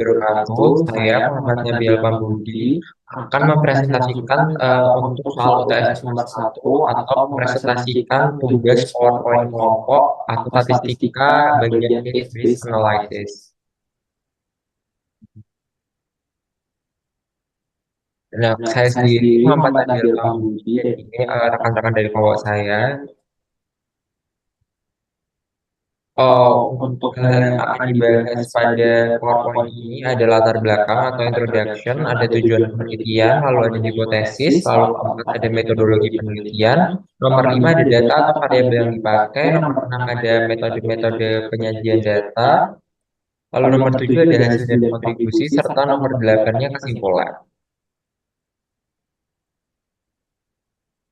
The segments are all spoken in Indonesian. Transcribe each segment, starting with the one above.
Wabarakatuh. Saya Muhammad Nabil Pambudi akan mempresentasikan untuk soal UTS nomor satu atau mempresentasikan tugas PowerPoint kelompok atau statistika bagian case-based analysis. Nah, saya sendiri Muhammad Nabil Pambudi dan ini rekan-rekan dari kelompok saya. Untuk hal yang akan dibahas pada PowerPoint ini ada latar belakang atau introduction, ada tujuan penelitian, lalu ada hipotesis, lalu keempat ada metodologi penelitian, nomor 5 ada data atau variabel yang dipakai, nomor 6 ada metode-metode penyajian data, lalu nomor 7 ada hasil dan kontribusi, serta nomor 8-nya kesimpulan.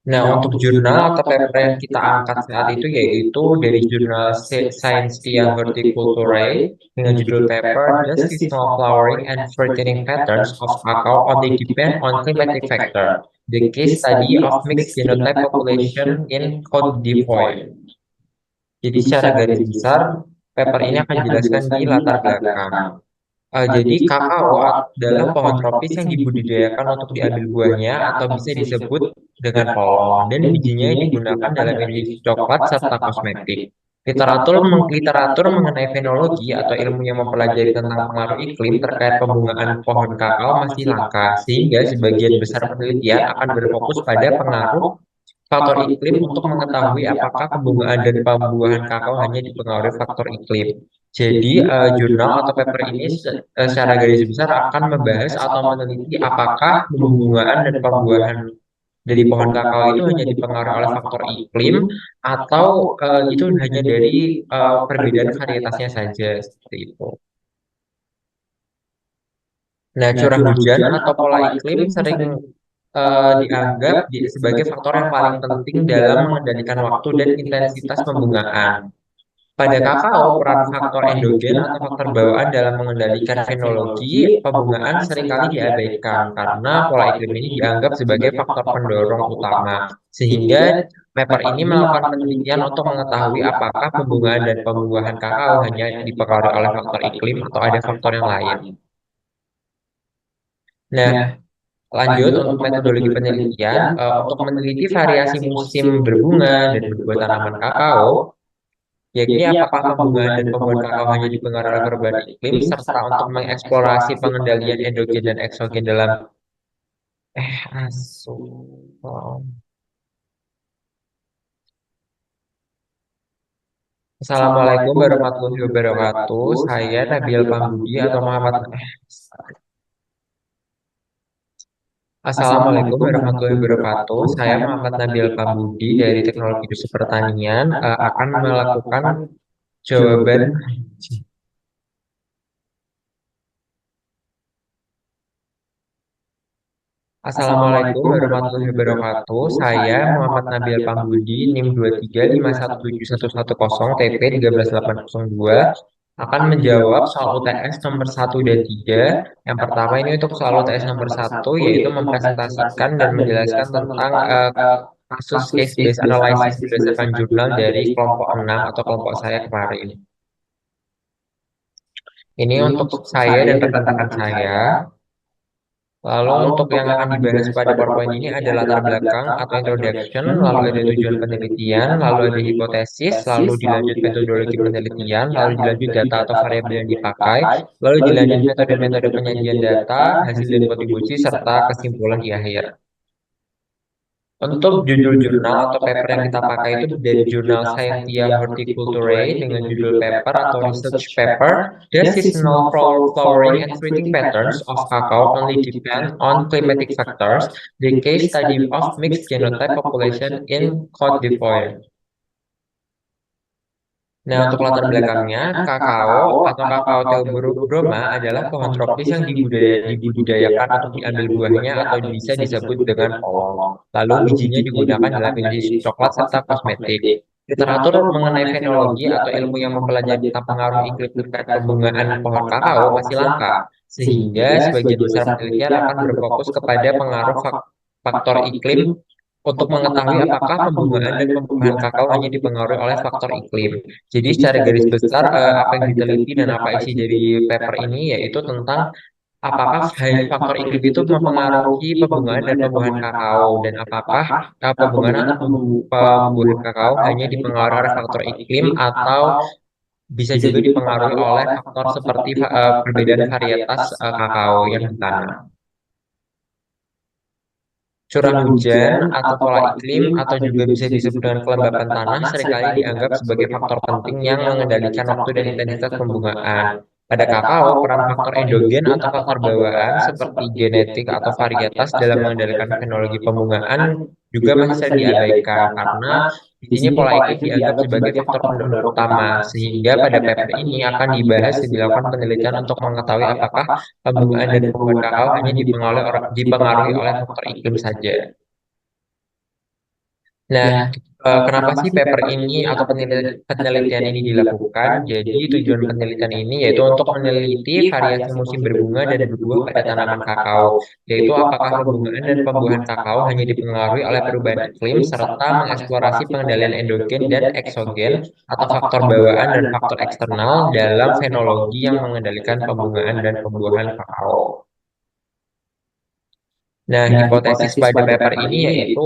Nah, untuk jurnal atau paper yang kita angkat saat itu yaitu dari jurnal Science Tia Horticulturae dengan judul paper Does Seasonal Flowering and Fruiting Patterns of Cacao Only Depend on Climatic Factor? The Case Study of Mixed Genotype Population in Côte d'Ivoire. Jadi secara garis besar, paper ini akan dijelaskan di latar belakang. Jadi kakao adalah pohon tropis yang dibudidayakan untuk diambil buahnya atau bisa disebut dengan polong dan bijinya digunakan dalam industri coklat serta kosmetik. Literatur mengenai fenologi atau ilmu yang mempelajari tentang pengaruh iklim terkait pembungaan pohon kakao masih langka, sehingga sebagian besar penelitian akan berfokus pada pengaruh faktor iklim untuk mengetahui apakah pembungaan dan pembuahan kakao hanya dipengaruhi faktor iklim. Jadi, jurnal atau paper ini secara garis besar akan membahas atau meneliti apakah pembungaan dan pembuahan dari pohon kakao itu hanya dipengaruhi oleh faktor iklim atau itu hanya dari perbedaan varietasnya saja seperti itu. Nah, curah hujan atau pola iklim sering dianggap sebagai faktor yang paling penting dalam mengendalikan waktu dan intensitas pembungaan. Pada kakao, peran faktor endogen atau faktor bawaan dalam mengendalikan fenologi pembungaan seringkali diabaikan karena pola iklim ini dianggap sebagai faktor pendorong utama. Sehingga paper ini melakukan penelitian untuk mengetahui apakah pembungaan dan pembuahan kakao hanya dipengaruhi oleh faktor iklim atau ada faktor yang lain. Nah, lanjut untuk metodologi penelitian, untuk meneliti variasi musim berbunga dan berbuah tanaman kakao, yakni apakah pembungaan dan pembuahan kakao hanya dipengaruhi oleh perubahan iklim, serta untuk mengeksplorasi pengendalian endogen dan eksogen dalam asu. Assalamualaikum warahmatullahi wabarakatuh. Saya Nabil Pambudi atau Muhammad. Assalamualaikum warahmatullahi wabarakatuh. Saya Muhammad Nabil Pambudi dari Teknologi Industri Pertanian akan melakukan jawaban. Assalamualaikum warahmatullahi wabarakatuh. Saya Muhammad Nabil Pambudi, NIM 235171110 TP 13802 akan menjawab soal UTS nomor 1 dan 3. Yang pertama ini untuk soal UTS nomor 1 yaitu mempresentasikan dan menjelaskan tentang kasus case-based analysis berdasarkan jurnal dari kelompok 6 atau kelompok saya kemarin. Ini untuk saya dan rekan-rekan saya. Lalu untuk yang akan dibahas pada PowerPoint ini ada latar belakang atau introduction, lalu ada tujuan penelitian, lalu ada hipotesis, lalu dilanjut metodologi penelitian, lalu dilanjut data atau variabel yang dipakai, lalu dilanjut metode-metode penyajian data, hasil dan kontribusi, serta kesimpulan di akhir. Untuk judul jurnal atau paper yang kita pakai itu dari jurnal Scientia Horticulturae dengan judul paper atau research paper The Seasonal Flowering and Fruiting Patterns of Cacao Only Depend on Climatic Factors, the Case Study of Mixed Genotype Population in Côte d'Ivoire. Nah, untuk latar belakangnya, kakao atau kakao theobroma adalah pohon tropis yang dibudidayakan untuk diambil buahnya atau bisa disebut dengan polong. Lalu bijinya digunakan dalam industri coklat serta kosmetik. Literatur mengenai fenologi atau ilmu yang mempelajari tentang pengaruh iklim terkait pembungaan pohon kakao masih langka, sehingga sebagian besar penelitian akan berfokus kepada pengaruh faktor iklim untuk mengetahui apakah pembungaan dan pembuahan kakao hanya dipengaruhi oleh faktor iklim. Jadi secara garis besar apa yang diteliti dan apa isi dari paper ini yaitu tentang apakah faktor iklim itu mempengaruhi pembungaan dan pembuahan kakao dan apakah pembungaan atau pembuahan kakao hanya dipengaruhi oleh faktor iklim atau bisa juga dipengaruhi oleh faktor seperti perbedaan varietas kakao yang ditanam. Curah hujan atau pola iklim atau juga bisa disebut dengan kelembapan tanah seringkali dianggap sebagai faktor penting yang mengendalikan waktu dan intensitas pembungaan. Pada kakao, peran faktor endogen atau faktor bawaan seperti genetik atau varietas dalam mengendalikan teknologi pembungaan juga masih sering diabaikan karena di sini pola iklim dianggap sebagai faktor pendorong utama, sehingga pada paper ini akan dibahas dan dilakukan penelitian untuk mengetahui apakah pembungaan dan pembuahan kakao hanya dipengaruhi oleh faktor iklim saja. Nah, kenapa sih paper ini atau penelitian ini dilakukan? Jadi tujuan penelitian ini yaitu untuk meneliti variasi musim berbunga dan berbuah pada tanaman kakao, yaitu apakah pembungaan dan pembuahan kakao hanya dipengaruhi oleh perubahan iklim serta mengeksplorasi pengendalian endogen dan eksogen atau faktor bawaan dan faktor eksternal dalam fenologi yang mengendalikan pembungaan dan pembuahan kakao. Nah, hipotesis pada paper ini yaitu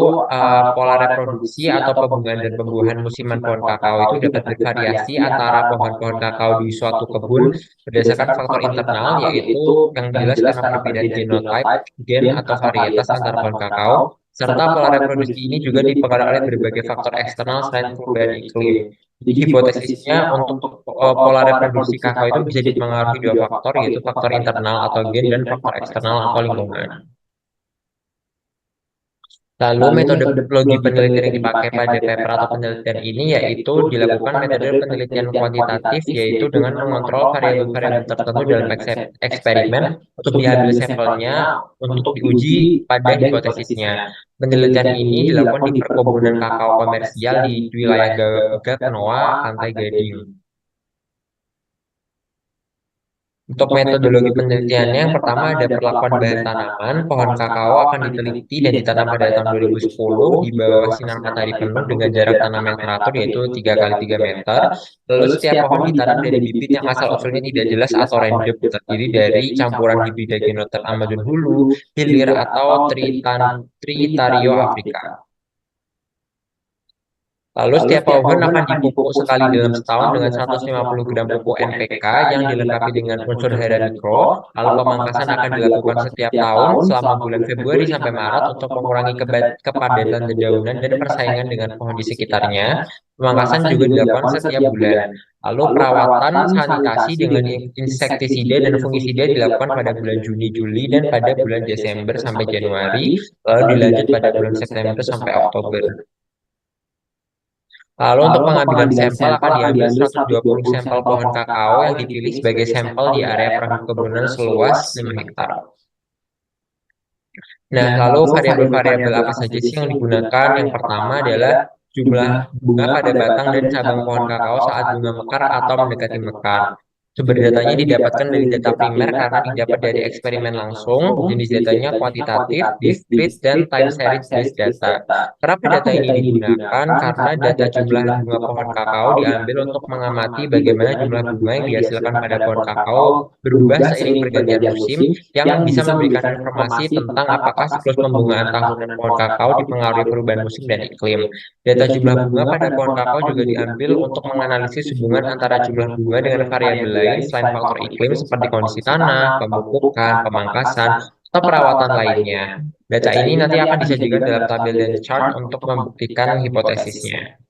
pola reproduksi atau pembungaan dan pembuahan musiman pohon kakao itu dapat bervariasi antara pohon-pohon kakao di suatu kebun berdasarkan faktor internal yaitu yang jelas karena perbedaan genotype, gen atau varietas antar pohon kakao, serta pola reproduksi ini juga dipengaruhi oleh berbagai faktor eksternal selain perubahan iklim. Jadi hipotesisnya untuk pola reproduksi kakao itu bisa dipengaruhi dua faktor yaitu faktor internal atau gen dan faktor eksternal atau lingkungan. Lalu metodologi penelitian yang dipakai pada paper atau penelitian ini yaitu dilakukan metode penelitian kuantitatif yaitu dengan mengontrol variabel-variabel tertentu dalam eksperimen untuk diambil sampelnya untuk diuji pada hipotesisnya. Penelitian ini dilakukan di perkebunan kakao komersial di wilayah Gagnoa, Pantai Gading. Untuk metodologi penelitiannya, yang pertama ada perlakuan bahan tanaman. Pohon kakao akan diteliti dan ditanam pada tahun 2010 di bawah sinar matahari penuh dengan jarak tanam yang teratur yaitu 3 kali 3 meter. Lalu setiap pohon ditanam dari bibit yang asal-usulnya tidak jelas atau random, terdiri dari campuran hibrid Ginoter Amazon hulu, hilir, atau Tritario Afrika. Lalu setiap pohon akan dipupuk sekali dalam setahun dengan 150 gram pupuk NPK yang dilengkapi dengan unsur hara mikro. Lalu pemangkasan akan dilakukan setiap tahun selama bulan Februari sampai Maret untuk mengurangi kepadatan dedaunan dan persaingan dengan pohon di sekitarnya. Pemangkasan juga dilakukan setiap bulan. Lalu perawatan sanitasi dengan insektisida dan fungisida dilakukan pada bulan Juni, Juli, dan pada bulan Desember sampai Januari. Lalu dilanjut pada bulan September sampai Oktober. Lalu untuk pengambilan sampel akan diambil 120 sampel pohon kakao yang dipilih sebagai sampel di area perkebunan seluas 5 hektar. Nah, lalu variabel-variabel apa saja sih yang digunakan? Yang pertama adalah jumlah bunga pada batang dan cabang pohon kakao saat bunga mekar atau mendekati mekar. Sumber datanya didapatkan dari data primer karena didapat dari eksperimen langsung, jenis datanya kuantitatif, discrete, dan time series based data. Kenapa data ini digunakan? Karena data jumlah bunga pohon kakao diambil untuk mengamati bagaimana jumlah bunga yang dihasilkan pada pohon kakao berubah seiring pergantian musim yang bisa memberikan informasi tentang apakah siklus pembungaan tahunan pohon kakao dipengaruhi perubahan musim dan iklim. Data jumlah bunga pada pohon kakao juga diambil untuk menganalisis hubungan antara jumlah bunga dengan variabel lain selain faktor iklim seperti kondisi tanah, pemupukan, pemangkasan, atau perawatan lainnya. Data ini nanti akan disajikan dalam tabel dan chart untuk membuktikan hipotesisnya.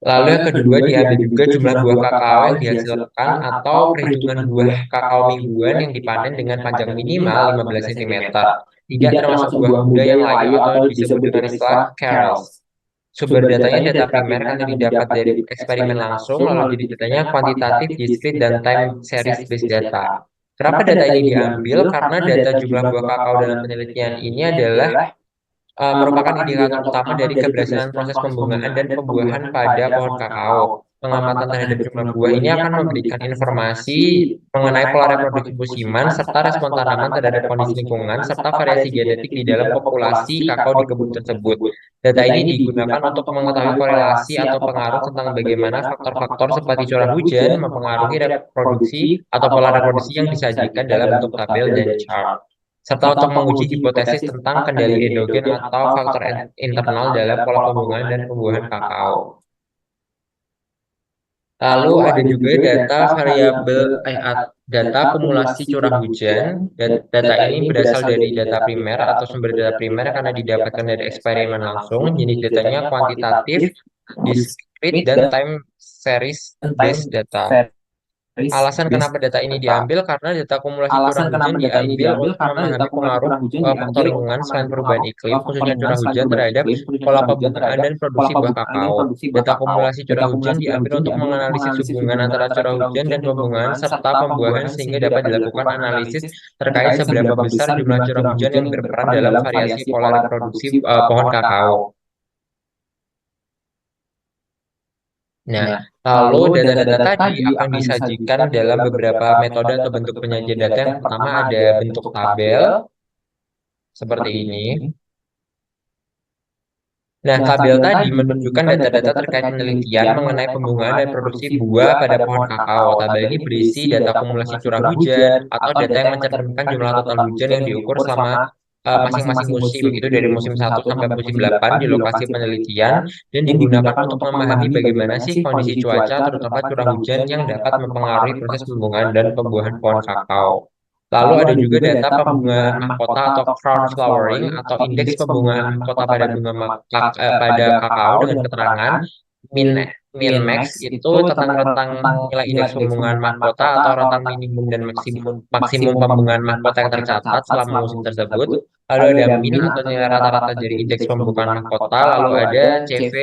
Lalu yang kedua diambil juga jumlah buah kakao yang dihasilkan atau perhitungan buah kakao mingguan yang dipanen dengan panjang minimal 15 cm. Tidak termasuk buah muda yang layu atau disebut dengan istilah carols. Sumber datanya data primer karena didapat dari eksperimen langsung, lalu jadi datanya kuantitatif, discrete, dan time series based data. Kenapa data ini diambil? Karena data jumlah buah kakao dalam penelitian ini adalah merupakan indikator utama dari keberhasilan proses pembungaan dan pembuahan pada pohon kakao. Pengamatan terhadap jumlah buah ini akan memberikan informasi mengenai pola reproduksi musiman serta respon tanaman terhadap kondisi lingkungan serta variasi genetik di dalam populasi kakao di kebun tersebut. Data ini digunakan untuk mengetahui korelasi atau pengaruh tentang bagaimana faktor-faktor seperti curah hujan mempengaruhi reproduksi atau pola reproduksi yang disajikan dalam bentuk tabel dan chart, serta untuk menguji hipotesis tentang kendali endogen atau faktor internal dalam pola pembungaan dan pembuahan kakao. Lalu ada juga data variabel data akumulasi curah hujan. Data ini berasal dari data primer atau sumber data primer karena didapatkan dari eksperimen langsung. Jenis datanya kuantitatif, discrete, dan time series based data. Alasan kenapa data ini diambil karena data akumulasi curah hujan diambil untuk memahami pengaruh faktor lingkungan selain perubahan iklim, khususnya curah hujan terhadap pola pembungaan dan produksi buah kakao. Data akumulasi curah hujan diambil untuk menganalisis hubungan antara curah hujan dan pembungaan serta pembuahan sehingga dapat dilakukan analisis terkait seberapa besar jumlah curah hujan yang berperan dalam variasi pola reproduksi pohon kakao. Nah, lalu data-data tadi akan disajikan dalam beberapa metode atau bentuk penyajian data. Yang pertama ada bentuk tabel seperti ini. Nah, tabel tadi menunjukkan data-data terkait penelitian mengenai pembungaan dan produksi buah pada pohon kakao. Tabel ini berisi data akumulasi curah hujan atau data yang mencerminkan jumlah total hujan yang diukur selama masing-masing musim, itu dari musim 1 sampai musim 8 di lokasi penelitian, dan digunakan untuk memahami bagaimana sih kondisi cuaca, terutama curah hujan yang dapat mempengaruhi proses pembungaan dan pembuahan pohon kakao. Lalu ada juga data pembungaan mahkota atau crown flowering atau indeks pembungaan mahkota pada pada kakao dengan keterangan min max itu tentang rentang nilai indeks pembungaan mahkota atau rentang minimum dan maksimum pembungaan mahkota yang tercatat selama musim tersebut. Lalu ada min atau nilai rata-rata dari indeks pembukaan mahkota. Lalu ada CV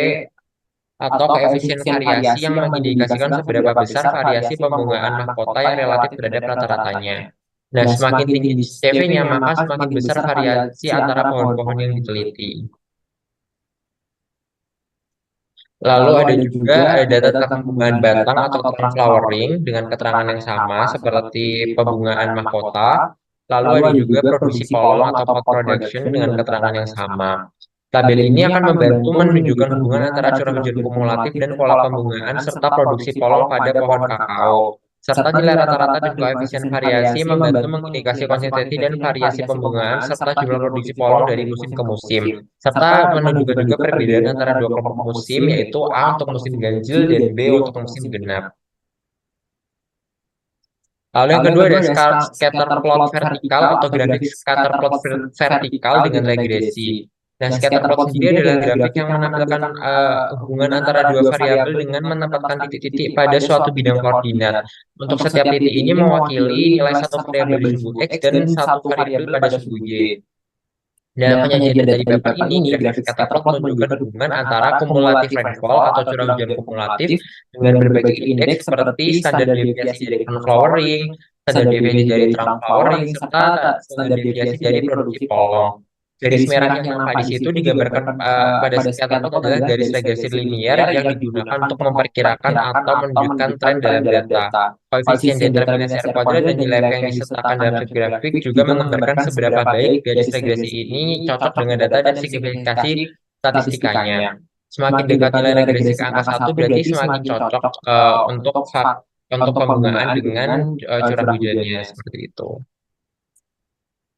atau koefisien variasi yang mengindikasikan seberapa besar variasi pembungaan mahkota yang relatif terhadap rata-ratanya. Nah, semakin tinggi CV-nya, maka semakin besar variasi antara pohon-pohon yang diteliti. Lalu ada juga data tentang pembungaan batang atau crown flowering dengan keterangan yang sama seperti pembungaan mahkota. Lalu ada juga produksi polong atau pot production dengan keterangan yang sama. Tabel ini akan membantu menunjukkan hubungan antara curah hujan kumulatif dan pola pembungaan serta produksi polong pada pohon kakao, serta nilai rata-rata dan koefisien variasi membantu mengindikasi konsistensi dan variasi pembungaan serta jumlah produksi polong dari musim ke musim, serta menunjukkan juga perbedaan antara dua kelompok musim, yaitu A untuk musim ganjil dan B untuk musim genap. Lalu yang kedua ada scatter plot vertikal atau grafik scatter plot vertikal dengan regresi. Nah, scatter plot sendiri adalah grafik yang menampilkan hubungan antara dua variabel dengan menempatkan titik-titik pada suatu bidang koordinat. Untuk setiap titik ini mewakili nilai satu variabel di suku X dan satu variabel pada suku Y. Dalam penyajian data di paper ini, grafik scatter plot menunjukkan hubungan antara kumulatif rainfall atau curah hujan kumulatif dengan berbagai indeks seperti standar deviasi dari crown flowering, standar deviasi dari trunk flowering, serta standar deviasi dari produksi polong. Garis merah yang nampak di situ digambarkan pada scatter plot adalah garis regresi linear yang digunakan untuk memperkirakan atau menunjukkan tren dalam data. Koefisien determinasi R kuadrat dan nilai P yang disertakan dalam grafik juga menggambarkan seberapa baik garis regresi ini cocok dengan data dan signifikasi statistikanya. Semakin dekat nilai regresi ke angka 1 berarti semakin cocok untuk pembungaan dengan curah hujannya, seperti itu.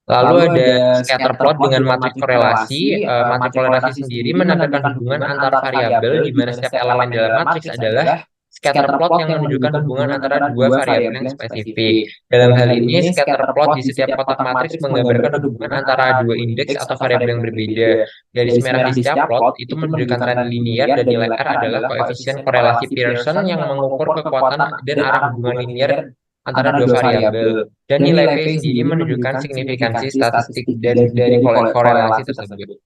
Lalu ada scatter plot dengan matriks korelasi. Matriks korelasi sendiri menampilkan hubungan antar variabel di mana setiap elemen dalam matriks adalah scatter plot yang menunjukkan hubungan antara dua variabel yang spesifik. Dalam hal ini, scatter plot di setiap kotak matriks menggambarkan hubungan antara dua indeks atau variabel yang berbeda. Garis merah di setiap plot itu menunjukkan tren linier dan nilai R adalah koefisien korelasi Pearson yang mengukur kekuatan dan arah hubungan linier antara dua variabel, dan nilai P sendiri menunjukkan signifikansi statistik dari korelasi tersebut.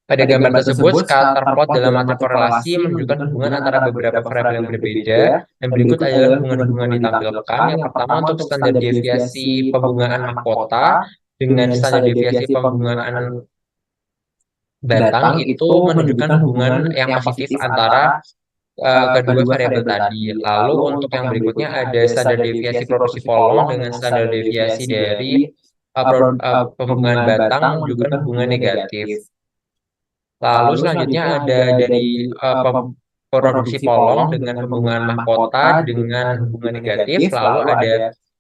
Pada gambar tersebut, scatter plot dalam matriks korelasi menunjukkan hubungan antara beberapa variabel yang berbeda, dan berikut adalah hubungan-hubungan ditampilkan. Yang pertama untuk standar deviasi pembungaan mahkota dengan standar deviasi pembungaan batang itu menunjukkan hubungan yang positif antara kedua variabel tadi. Lalu untuk yang berikutnya ada standar deviasi produksi polong dengan standar deviasi dari pembuangan batang menunjukkan hubungan negatif. Lalu selanjutnya ada dari produksi polong dengan pembungaan mahkota dengan hubungan negatif. Lalu ada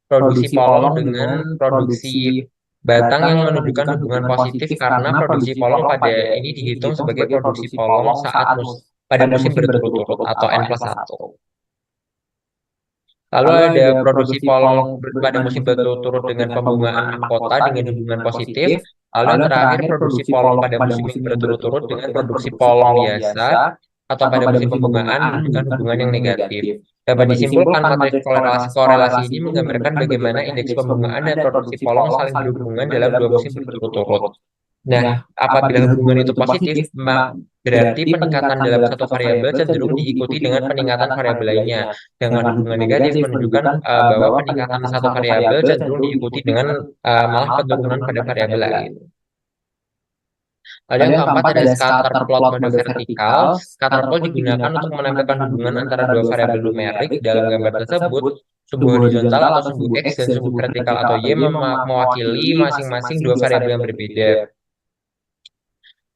produksi polong dengan produksi batang yang menunjukkan hubungan positif karena produksi polong pada ini dihitung sebagai produksi polong saat pada musim berturut-turut atau N+1. Lalu ada produksi polong pada musim berturut-turut dengan pembungaan mahkota dengan hubungan positif. Lalu yang terakhir produksi polong pada musim yang berturut-turut dengan produksi polong biasa atau pada musim pembungaan menunjukkan hubungan yang negatif. Dapat disimpulkan matriks korelasi ini menggambarkan bagaimana indeks pembungaan dan produksi polong saling berhubungan dalam dua musim berturut-turut. Nah, apabila hubungan itu positif, berarti peningkatan dalam satu variabel cenderung diikuti dengan peningkatan variabel lainnya. Dengan hubungan negatif menunjukkan bahwa peningkatan satu variabel cenderung diikuti dengan malah penurunan pada variabel lain. Lalu yang keempat ada scatter plot mode vertikal. Scatter plot digunakan untuk menampilkan hubungan antara dua variabel numerik dalam gambar tersebut. Sumbu horizontal atau sumbu X dan sumbu vertikal atau Y mewakili masing-masing dua variabel yang berbeda.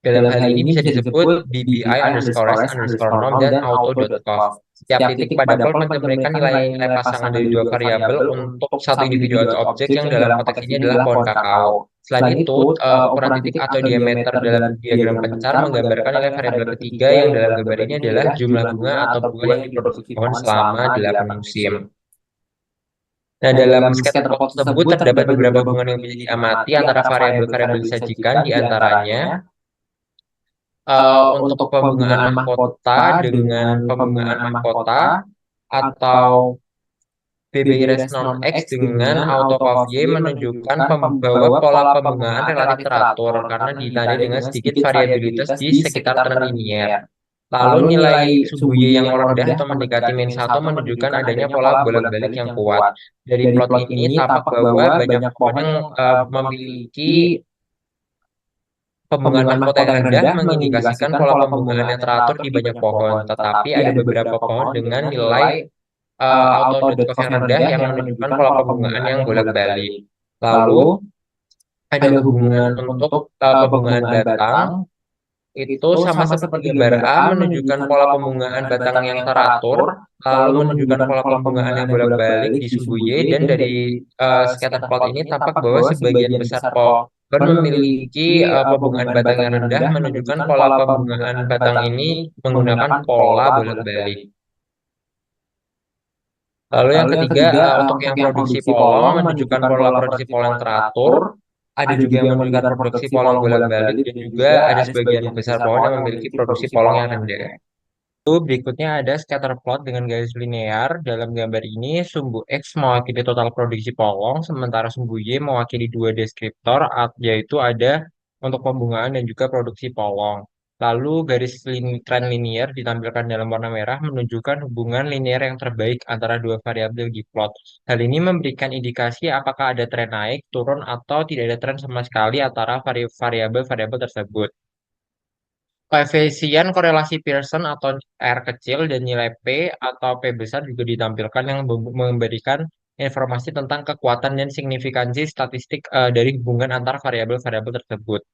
Dalam hal ini bisa disebut BBI underscore S underscore norm dan auto.conf. Setiap titik pada plot memberikan nilai-nilai pasangan dari dua variabel untuk satu individu atau objek yang dalam konteks ini adalah pohon kakao. Selain itu, ukuran titik atau diameter dalam diagram pencar menggambarkan nilai variabel ketiga yang dalam gambar ini adalah jumlah bunga atau buah yang diproduksi pohon selama 8 musim. Nah, dalam scatterplot tersebut terdapat beberapa hubungan yang bisa diamati antara variabel-variabel disajikan, di antaranya untuk pembungaan mahkota dengan pembungaan mahkota atau BBI non X dengan auto Y menunjukkan bahwa pola pembungaan relatif teratur karena ditandai dengan sedikit variabilitas di sekitar tren linier. Lalu nilai sumbu Y yang merendah atau mendekati min 1 menunjukkan adanya pola bolak-balik yang kuat. Dari plot ini tampak bahwa banyak pohon yang memiliki pembungaan mahkota yang rendah mengindikasikan pola pembungaan yang teratur di banyak pohon, tetapi ada beberapa pohon dengan nilai auto.conf yang rendah yang menunjukkan pola pembungaan yang bolak-balik. Lalu ada hubungan untuk pembungaan batang itu sama seperti gambar A menunjukkan pola pembungaan batang yang teratur, lalu menunjukkan pola pembungaan yang bolak-balik di sumbu Y, dan dari scatter plot ini tampak bahwa sebagian besar pohon memiliki pembungaan batang yang rendah menunjukkan pola pembungaan batang ini menggunakan pola bolak-balik. Lalu yang ketiga, untuk yang produksi polong menunjukkan pola produksi polong yang teratur. Ada juga yang menunjukkan produksi polong bolak-balik dan juga ada sebagian besar pohon yang memiliki produksi polong yang rendah. Lalu berikutnya ada scatter plot dengan garis linear. Dalam gambar ini, sumbu X mewakili total produksi polong, sementara sumbu Y mewakili dua deskriptor, yaitu ada untuk pembungaan dan juga produksi polong. Lalu garis tren linier ditampilkan dalam warna merah menunjukkan hubungan linear yang terbaik antara dua variabel di plot. Hal ini memberikan indikasi apakah ada tren naik, turun, atau tidak ada tren sama sekali antara variabel-variabel tersebut. Koefisien korelasi Pearson atau R kecil dan nilai P atau P besar juga ditampilkan yang memberikan informasi tentang kekuatan dan signifikansi statistik dari hubungan antar variabel-variabel tersebut.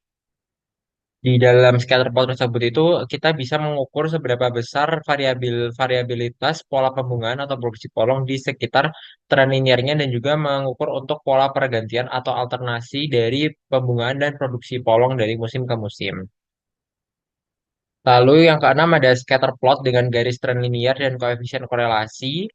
Di dalam scatter plot tersebut itu kita bisa mengukur seberapa besar variabilitas pola pembungaan atau produksi polong di sekitar tren linearnya dan juga mengukur untuk pola pergantian atau alternasi dari pembungaan dan produksi polong dari musim ke musim. Lalu yang keenam ada scatter plot dengan garis tren linear dan koefisien korelasi.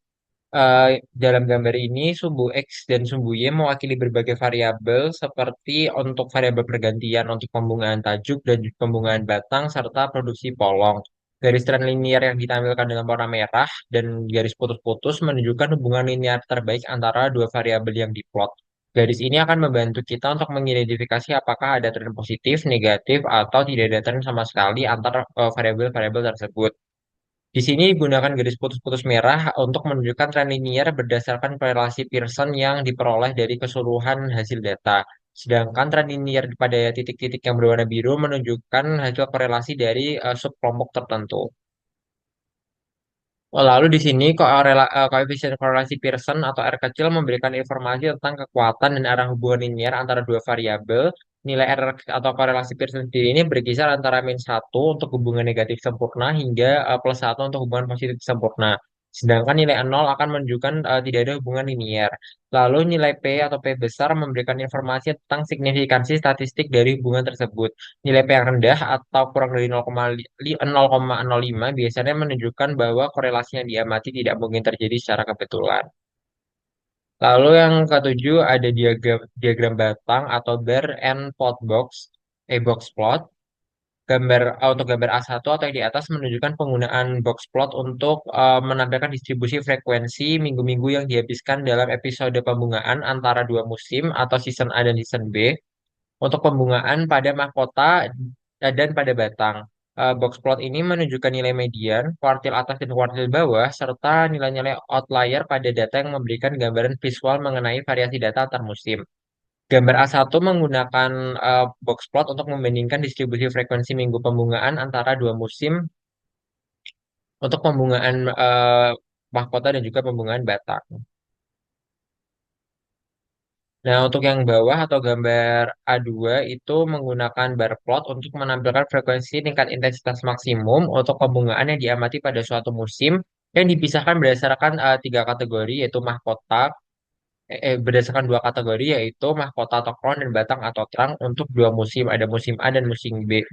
Dalam gambar ini, sumbu X dan sumbu Y mewakili berbagai variabel seperti untuk variabel pergantian untuk pembungaan tajuk dan pembungaan batang serta produksi polong. Garis tren linear yang ditampilkan dalam warna merah dan garis putus-putus menunjukkan hubungan linear terbaik antara dua variabel yang diplot. Garis ini akan membantu kita untuk mengidentifikasi apakah ada tren positif, negatif, atau tidak ada tren sama sekali antara variabel-variabel tersebut. Di sini digunakan garis putus-putus merah untuk menunjukkan tren linier berdasarkan korelasi Pearson yang diperoleh dari keseluruhan hasil data. Sedangkan tren linear pada titik-titik yang berwarna biru menunjukkan hasil korelasi dari subkelompok tertentu. Lalu di sini koefisien korelasi Pearson atau R kecil memberikan informasi tentang kekuatan dan arah hubungan linier antara dua variabel. Nilai R atau korelasi Pearson sendiri ini berkisar antara -1 untuk hubungan negatif sempurna hingga +1 untuk hubungan positif sempurna. Sedangkan nilai 0 akan menunjukkan tidak ada hubungan linier. Lalu nilai P atau P besar memberikan informasi tentang signifikansi statistik dari hubungan tersebut. Nilai P yang rendah atau kurang dari 0,05 biasanya menunjukkan bahwa korelasi yang diamati tidak mungkin terjadi secara kebetulan. Lalu yang ketujuh ada diagram diagram batang atau bar and plot box plot. Untuk gambar A1 atau yang di atas menunjukkan penggunaan box plot untuk menampilkan distribusi frekuensi minggu-minggu yang dihabiskan dalam episode pembungaan antara dua musim atau season A dan season B untuk pembungaan pada mahkota dan pada batang. Box plot ini menunjukkan nilai median, kuartil atas dan kuartil bawah, serta nilai-nilai outlier pada data yang memberikan gambaran visual mengenai variasi data antar musim. Gambar A1 menggunakan box plot untuk membandingkan distribusi frekuensi minggu pembungaan antara dua musim untuk pembungaan mahkota dan juga pembungaan batang. Nah, untuk yang bawah atau gambar A2 itu menggunakan bar plot untuk menampilkan frekuensi tingkat intensitas maksimum untuk pembungaan yang diamati pada suatu musim yang dipisahkan berdasarkan tiga kategori yaitu berdasarkan dua kategori yaitu mahkota atau crown dan batang atau terang untuk dua musim, ada musim A dan musim B.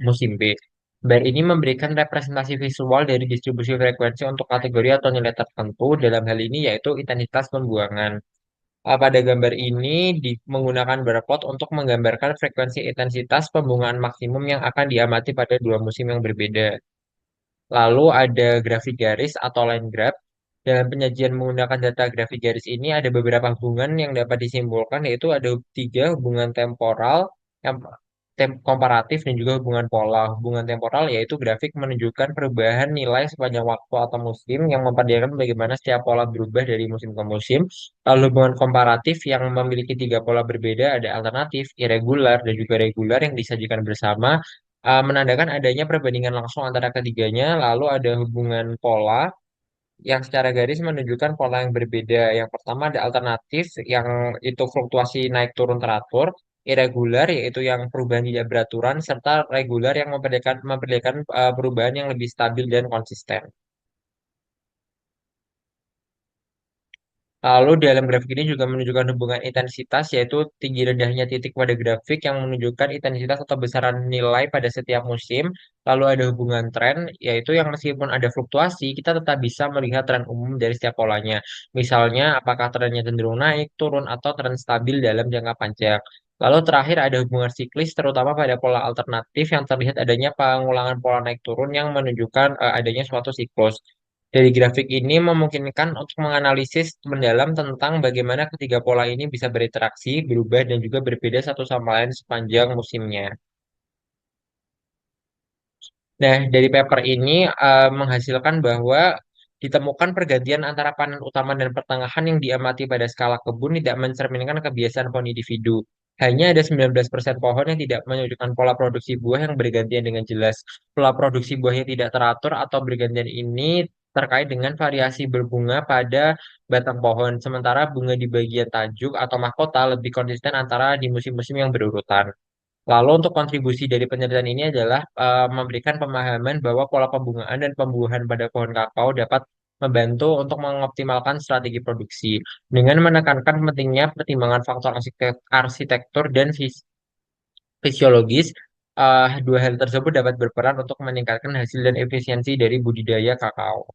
Bar ini memberikan representasi visual dari distribusi frekuensi untuk kategori atau nilai tertentu dalam hal ini yaitu intensitas pembuangan. Pada gambar ini menggunakan barcode untuk menggambarkan frekuensi intensitas pembungaan maksimum yang akan diamati pada dua musim yang berbeda. Lalu ada grafik garis atau line graph. Dalam penyajian menggunakan data grafik garis ini ada beberapa hubungan yang dapat disimpulkan yaitu ada tiga hubungan temporal yang komparatif dan juga hubungan pola. Hubungan temporal yaitu grafik menunjukkan perubahan nilai sepanjang waktu atau musim yang memperlihatkan bagaimana setiap pola berubah dari musim ke musim. Lalu hubungan komparatif yang memiliki tiga pola berbeda ada alternatif, irregular, dan juga regular yang disajikan bersama menandakan adanya perbandingan langsung antara ketiganya. Lalu ada hubungan pola yang secara garis menunjukkan pola yang berbeda. Yang pertama ada alternatif yang itu fluktuasi naik turun teratur, irregular yaitu yang perubahan tidak beraturan, serta regular yang memperlihatkan perubahan yang lebih stabil dan konsisten. Lalu dalam grafik ini juga menunjukkan hubungan intensitas, yaitu tinggi rendahnya titik pada grafik yang menunjukkan intensitas atau besaran nilai pada setiap musim. Lalu ada hubungan tren, yaitu yang meskipun ada fluktuasi, kita tetap bisa melihat tren umum dari setiap polanya. Misalnya, apakah trennya cenderung naik, turun, atau tren stabil dalam jangka panjang. Lalu terakhir ada hubungan siklis, terutama pada pola alternatif yang terlihat adanya pengulangan pola naik turun yang menunjukkan adanya suatu siklus. Dari grafik ini memungkinkan untuk menganalisis mendalam tentang bagaimana ketiga pola ini bisa berinteraksi, berubah, dan juga berbeda satu sama lain sepanjang musimnya. Nah, dari paper ini menghasilkan bahwa ditemukan pergantian antara panen utama dan pertengahan yang diamati pada skala kebun tidak mencerminkan kebiasaan pohon individu. Hanya ada 19% pohon yang tidak menunjukkan pola produksi buah yang bergantian dengan jelas. Pola produksi buah yang tidak teratur atau bergantian ini terkait dengan variasi berbunga pada batang pohon. Sementara bunga di bagian tajuk atau mahkota lebih konsisten antara di musim-musim yang berurutan. Lalu untuk kontribusi dari penelitian ini adalah memberikan pemahaman bahwa pola pembungaan dan pembuahan pada pohon kakao dapat membantu untuk mengoptimalkan strategi produksi dengan menekankan pentingnya pertimbangan faktor arsitektur dan fisiologis. Dua hal tersebut dapat berperan untuk meningkatkan hasil dan efisiensi dari budidaya kakao.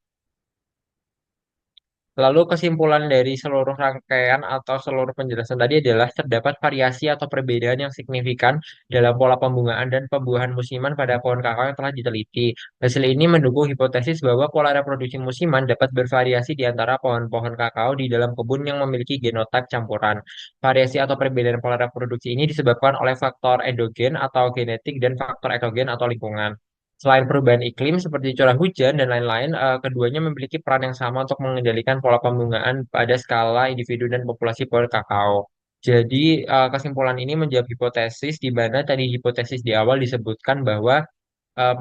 Lalu kesimpulan dari seluruh rangkaian atau seluruh penjelasan tadi adalah terdapat variasi atau perbedaan yang signifikan dalam pola pembungaan dan pembuahan musiman pada pohon kakao yang telah diteliti. Hasil ini mendukung hipotesis bahwa pola reproduksi musiman dapat bervariasi di antara pohon-pohon kakao di dalam kebun yang memiliki genotipe campuran. Variasi atau perbedaan pola reproduksi ini disebabkan oleh faktor endogen atau genetik dan faktor eksogen atau lingkungan. Selain perubahan iklim seperti curah hujan dan lain-lain, keduanya memiliki peran yang sama untuk mengendalikan pola pembungaan pada skala individu dan populasi pohon kakao. Jadi, kesimpulan ini menjawab hipotesis di mana tadi hipotesis di awal disebutkan bahwa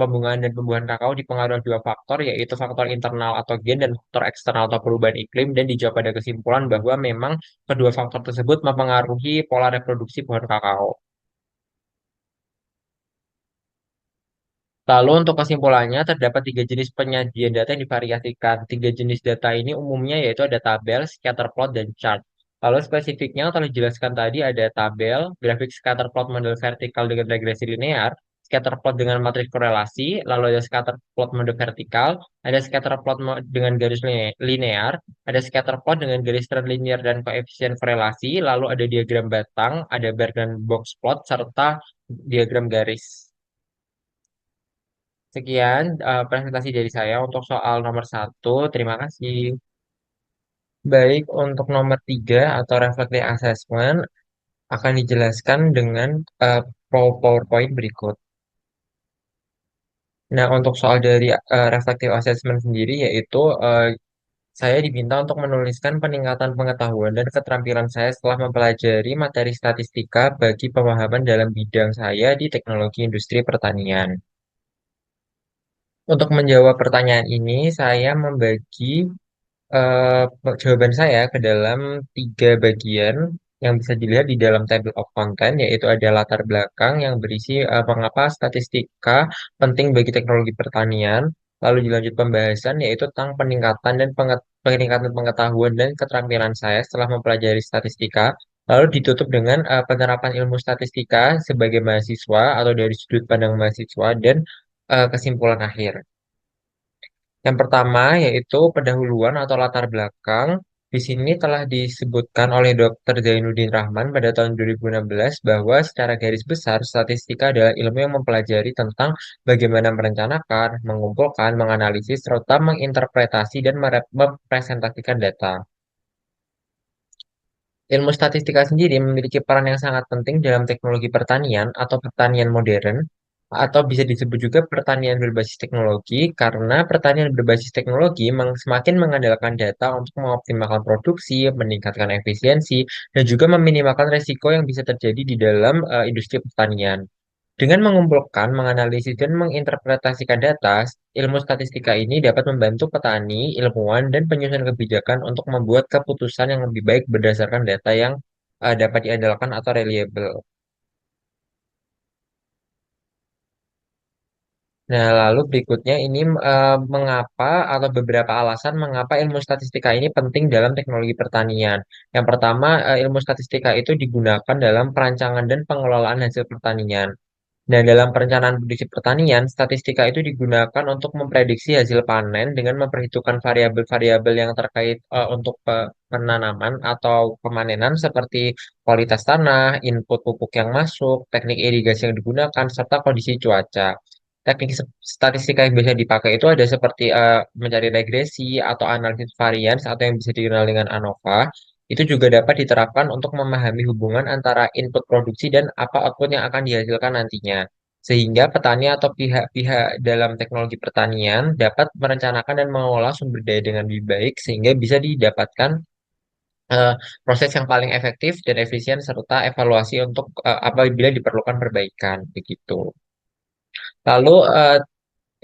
pembungaan dan pembuahan kakao dipengaruhi dua faktor, yaitu faktor internal atau gen dan faktor eksternal atau perubahan iklim, dan dijawab pada kesimpulan bahwa memang kedua faktor tersebut mempengaruhi pola reproduksi pohon kakao. Lalu untuk kesimpulannya, terdapat tiga jenis penyajian data yang divariasikan. Tiga jenis data ini umumnya yaitu ada tabel, scatter plot, dan chart. Lalu spesifiknya yang telah dijelaskan tadi ada tabel, grafik scatter plot model vertikal dengan regresi linear, scatter plot dengan matriks korelasi, lalu ada scatter plot mode vertikal, ada scatter plot dengan garis linear, ada scatter plot dengan garis trend linear dan koefisien korelasi, lalu ada diagram batang, ada bar dan box plot, serta diagram garis. Sekian presentasi dari saya untuk soal nomor satu. Terima kasih. Baik, untuk nomor tiga atau reflective assessment akan dijelaskan dengan eh, PowerPoint berikut. Nah, untuk soal dari reflective assessment sendiri yaitu saya diminta untuk menuliskan peningkatan pengetahuan dan keterampilan saya setelah mempelajari materi statistika bagi pemahaman dalam bidang saya di teknologi industri pertanian. Untuk menjawab pertanyaan ini, saya membagi jawaban saya ke dalam tiga bagian yang bisa dilihat di dalam table of content, yaitu ada latar belakang yang berisi mengapa statistika penting bagi teknologi pertanian, lalu dilanjut pembahasan yaitu tentang peningkatan pengetahuan dan keterampilan saya setelah mempelajari statistika, lalu ditutup dengan penerapan ilmu statistika sebagai mahasiswa atau dari sudut pandang mahasiswa dan kesimpulan akhir. Yang pertama yaitu pendahuluan atau latar belakang. Di sini telah disebutkan oleh Dr. Zainuddin Rahman pada tahun 2016 bahwa secara garis besar statistika adalah ilmu yang mempelajari tentang bagaimana merencanakan, mengumpulkan, menganalisis, serta menginterpretasi dan merepresentasikan data. Ilmu statistika sendiri memiliki peran yang sangat penting dalam teknologi pertanian atau pertanian modern, atau bisa disebut juga pertanian berbasis teknologi, karena pertanian berbasis teknologi semakin mengandalkan data untuk mengoptimalkan produksi, meningkatkan efisiensi, dan juga meminimalkan resiko yang bisa terjadi di dalam industri pertanian. Dengan mengumpulkan, menganalisis, dan menginterpretasikan data, ilmu statistika ini dapat membantu petani, ilmuwan, dan penyusun kebijakan untuk membuat keputusan yang lebih baik berdasarkan data yang dapat diandalkan atau reliable. Nah, lalu berikutnya ini mengapa atau beberapa alasan mengapa ilmu statistika ini penting dalam teknologi pertanian. Yang pertama, ilmu statistika itu digunakan dalam perancangan dan pengelolaan hasil pertanian. Nah, dalam perencanaan produksi pertanian, statistika itu digunakan untuk memprediksi hasil panen dengan memperhitungkan variabel-variabel yang terkait untuk penanaman atau pemanenan seperti kualitas tanah, input pupuk yang masuk, teknik irigasi yang digunakan, serta kondisi cuaca. Teknik statistika yang biasa dipakai itu ada seperti mencari regresi atau analisis varians atau yang bisa dikenal dengan ANOVA. Itu juga dapat diterapkan untuk memahami hubungan antara input produksi dan apa output yang akan dihasilkan nantinya. Sehingga petani atau pihak-pihak dalam teknologi pertanian dapat merencanakan dan mengelola sumber daya dengan lebih baik sehingga bisa didapatkan eh, proses yang paling efektif dan efisien serta evaluasi untuk apabila diperlukan perbaikan begitu. Lalu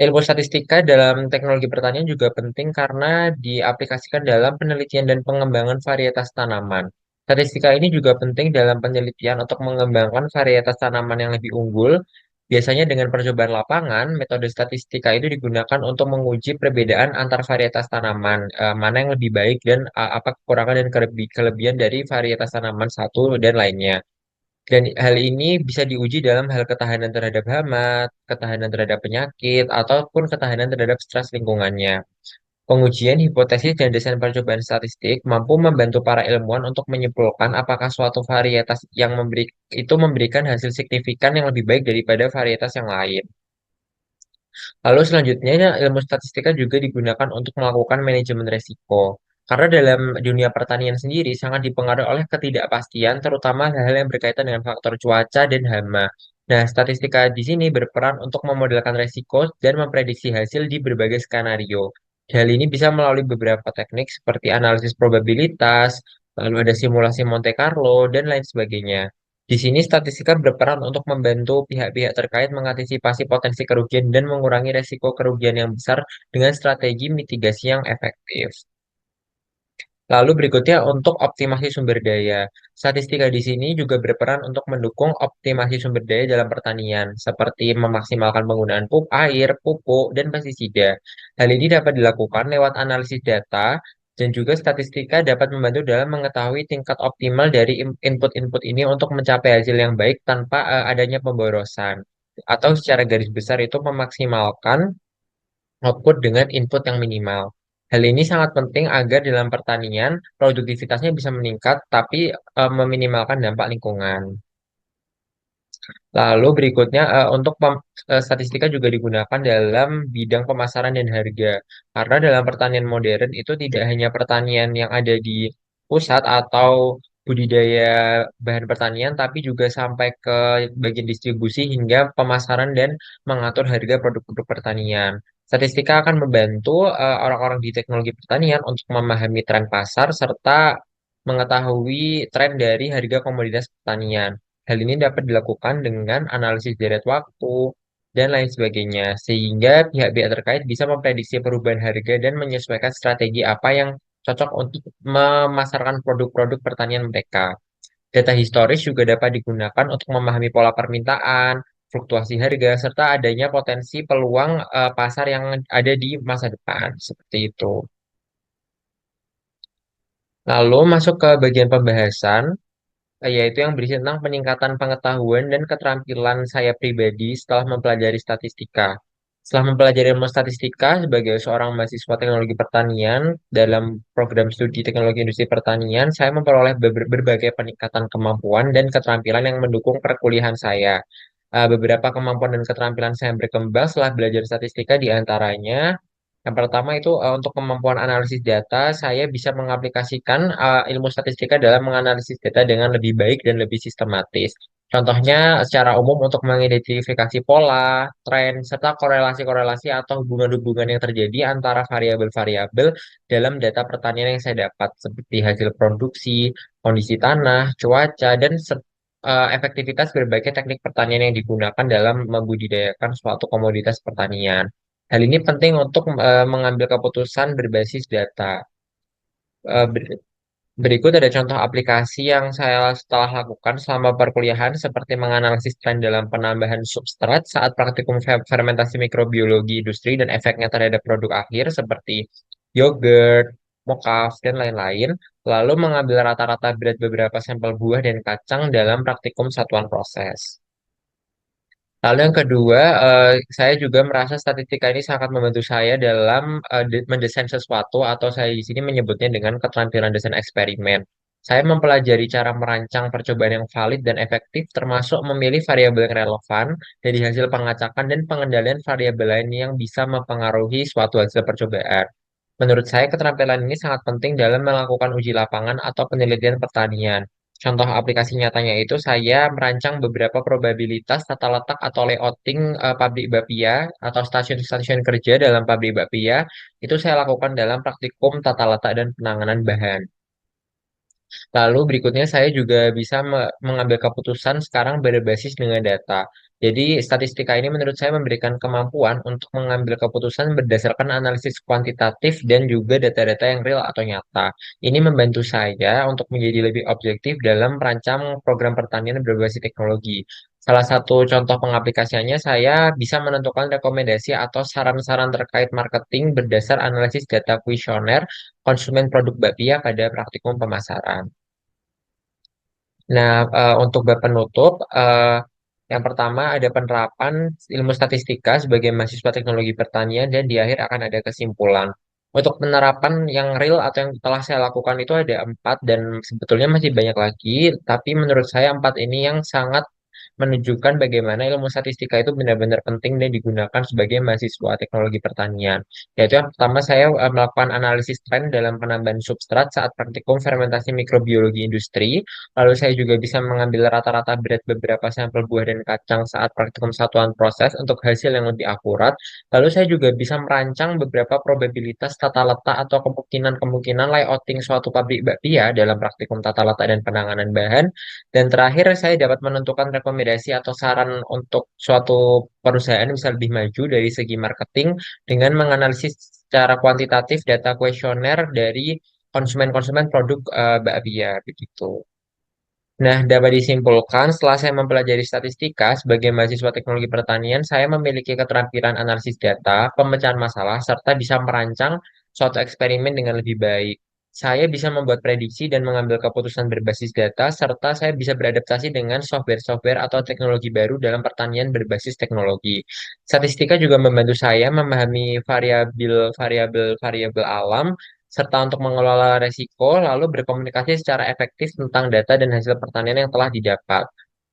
ilmu statistika dalam teknologi pertanian juga penting karena diaplikasikan dalam penelitian dan pengembangan varietas tanaman. Statistika ini juga penting dalam penelitian untuk mengembangkan varietas tanaman yang lebih unggul. Biasanya dengan percobaan lapangan, metode statistika itu digunakan untuk menguji perbedaan antar varietas tanaman, mana yang lebih baik dan apa kekurangan dan kelebihan dari varietas tanaman satu dan lainnya. Dan hal ini bisa diuji dalam hal ketahanan terhadap hama, ketahanan terhadap penyakit, ataupun ketahanan terhadap stres lingkungannya. Pengujian hipotesis dan desain percobaan statistik mampu membantu para ilmuwan untuk menyimpulkan apakah suatu varietas yang itu memberikan hasil signifikan yang lebih baik daripada varietas yang lain. Lalu selanjutnya ilmu statistika juga digunakan untuk melakukan manajemen resiko. Karena dalam dunia pertanian sendiri sangat dipengaruhi oleh ketidakpastian, terutama hal-hal yang berkaitan dengan faktor cuaca dan hama. Nah, statistika di sini berperan untuk memodelkan resiko dan memprediksi hasil di berbagai skenario. Hal ini bisa melalui beberapa teknik seperti analisis probabilitas, lalu ada simulasi Monte Carlo, dan lain sebagainya. Di sini statistika berperan untuk membantu pihak-pihak terkait mengantisipasi potensi kerugian dan mengurangi resiko kerugian yang besar dengan strategi mitigasi yang efektif. Lalu berikutnya untuk optimasi sumber daya. Statistika di sini juga berperan untuk mendukung optimasi sumber daya dalam pertanian, seperti memaksimalkan penggunaan air, pupuk, dan pestisida. Hal ini dapat dilakukan lewat analisis data, dan juga statistika dapat membantu dalam mengetahui tingkat optimal dari input-input ini untuk mencapai hasil yang baik tanpa adanya pemborosan. Atau secara garis besar itu memaksimalkan output dengan input yang minimal. Hal ini sangat penting agar dalam pertanian produktivitasnya bisa meningkat, tapi meminimalkan dampak lingkungan. Lalu berikutnya untuk statistika juga digunakan dalam bidang pemasaran dan harga. Karena dalam pertanian modern itu tidak hanya pertanian yang ada di pusat atau budidaya bahan pertanian, tapi juga sampai ke bagian distribusi hingga pemasaran dan mengatur harga produk-produk pertanian. Statistika akan membantu orang-orang di teknologi pertanian untuk memahami tren pasar serta mengetahui tren dari harga komoditas pertanian. Hal ini dapat dilakukan dengan analisis deret waktu dan lain sebagainya, sehingga pihak-pihak terkait bisa memprediksi perubahan harga dan menyesuaikan strategi apa yang cocok untuk memasarkan produk-produk pertanian mereka. Data historis juga dapat digunakan untuk memahami pola permintaan, fluktuasi harga, serta adanya potensi peluang pasar yang ada di masa depan. Seperti itu. Lalu masuk ke bagian pembahasan, yaitu yang berisi tentang peningkatan pengetahuan dan keterampilan saya pribadi setelah mempelajari statistika. Setelah mempelajari ilmu statistika sebagai seorang mahasiswa teknologi pertanian dalam program studi teknologi industri pertanian, saya memperoleh berbagai peningkatan kemampuan dan keterampilan yang mendukung perkuliahan saya. Beberapa kemampuan dan keterampilan saya berkembang setelah belajar statistika di antaranya yang pertama itu untuk kemampuan analisis data, saya bisa mengaplikasikan ilmu statistika dalam menganalisis data dengan lebih baik dan lebih sistematis. Contohnya, secara umum untuk mengidentifikasi pola, tren, serta korelasi-korelasi atau hubungan-hubungan yang terjadi antara variabel-variabel dalam data pertanian yang saya dapat, seperti hasil produksi, kondisi tanah, cuaca, dan efektivitas berbagai teknik pertanian yang digunakan dalam membudidayakan suatu komoditas pertanian. Hal ini penting untuk mengambil keputusan berbasis data. Eh, ber- Berikut ada contoh aplikasi yang saya setelah lakukan selama perkuliahan seperti menganalisis tren dalam penambahan substrat saat praktikum fermentasi mikrobiologi industri dan efeknya terhadap produk akhir seperti yogurt, mocaf, dan lain-lain. Lalu mengambil rata-rata berat beberapa sampel buah dan kacang dalam praktikum satuan proses. Lalu yang kedua, saya juga merasa statistika ini sangat membantu saya dalam mendesain sesuatu atau saya di sini menyebutnya dengan keterampilan desain eksperimen. Saya mempelajari cara merancang percobaan yang valid dan efektif, termasuk memilih variabel yang relevan dari hasil pengacakan dan pengendalian variabel lain yang bisa mempengaruhi suatu hasil percobaan. Menurut saya, keterampilan ini sangat penting dalam melakukan uji lapangan atau penelitian pertanian. Contoh aplikasi nyatanya itu saya merancang beberapa probabilitas tata letak atau layouting pabrik bapia atau stasiun-stasiun kerja dalam pabrik bapia. Itu saya lakukan dalam praktikum tata letak dan penanganan bahan. Lalu berikutnya saya juga bisa mengambil keputusan sekarang berbasis dengan data. Jadi statistika ini menurut saya memberikan kemampuan untuk mengambil keputusan berdasarkan analisis kuantitatif dan juga data-data yang real atau nyata. Ini membantu saya untuk menjadi lebih objektif dalam merancang program pertanian berbasis teknologi. Salah satu contoh pengaplikasiannya saya bisa menentukan rekomendasi atau saran-saran terkait marketing berdasar analisis data kuesioner konsumen produk bakpia pada praktikum pemasaran. Nah, untuk bab penutup, yang pertama ada penerapan ilmu statistika sebagai mahasiswa teknologi pertanian dan di akhir akan ada kesimpulan. Untuk penerapan yang real atau yang telah saya lakukan itu ada empat dan sebetulnya masih banyak lagi, tapi menurut saya empat ini yang sangat menunjukkan bagaimana ilmu statistika itu benar-benar penting dan digunakan sebagai mahasiswa teknologi pertanian. Yaitu yang pertama saya melakukan analisis tren dalam penambahan substrat saat praktikum fermentasi mikrobiologi industri. Lalu saya juga bisa mengambil rata-rata berat beberapa sampel buah dan kacang saat praktikum satuan proses untuk hasil yang lebih akurat. Lalu saya juga bisa merancang beberapa probabilitas tata letak atau kemungkinan-kemungkinan layouting suatu pabrik bakpia dalam praktikum tata letak dan penanganan bahan. Dan terakhir saya dapat menentukan rekomendasi atau saran untuk suatu perusahaan bisa lebih maju dari segi marketing dengan menganalisis secara kuantitatif data kuesioner dari konsumen-konsumen produk bakpia begitu. Nah, dapat disimpulkan setelah saya mempelajari statistika sebagai mahasiswa teknologi pertanian, saya memiliki keterampilan analisis data, pemecahan masalah, serta bisa merancang suatu eksperimen dengan lebih baik. Saya bisa membuat prediksi dan mengambil keputusan berbasis data, serta saya bisa beradaptasi dengan software-software atau teknologi baru dalam pertanian berbasis teknologi. Statistika juga membantu saya memahami variabel-variabel alam serta untuk mengelola resiko, lalu berkomunikasi secara efektif tentang data dan hasil pertanian yang telah didapat.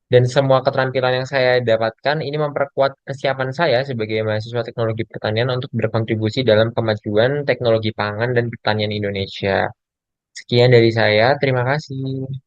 Dan semua keterampilan yang saya dapatkan ini memperkuat kesiapan saya sebagai mahasiswa teknologi pertanian untuk berkontribusi dalam kemajuan teknologi pangan dan pertanian Indonesia. Sekian dari saya, terima kasih.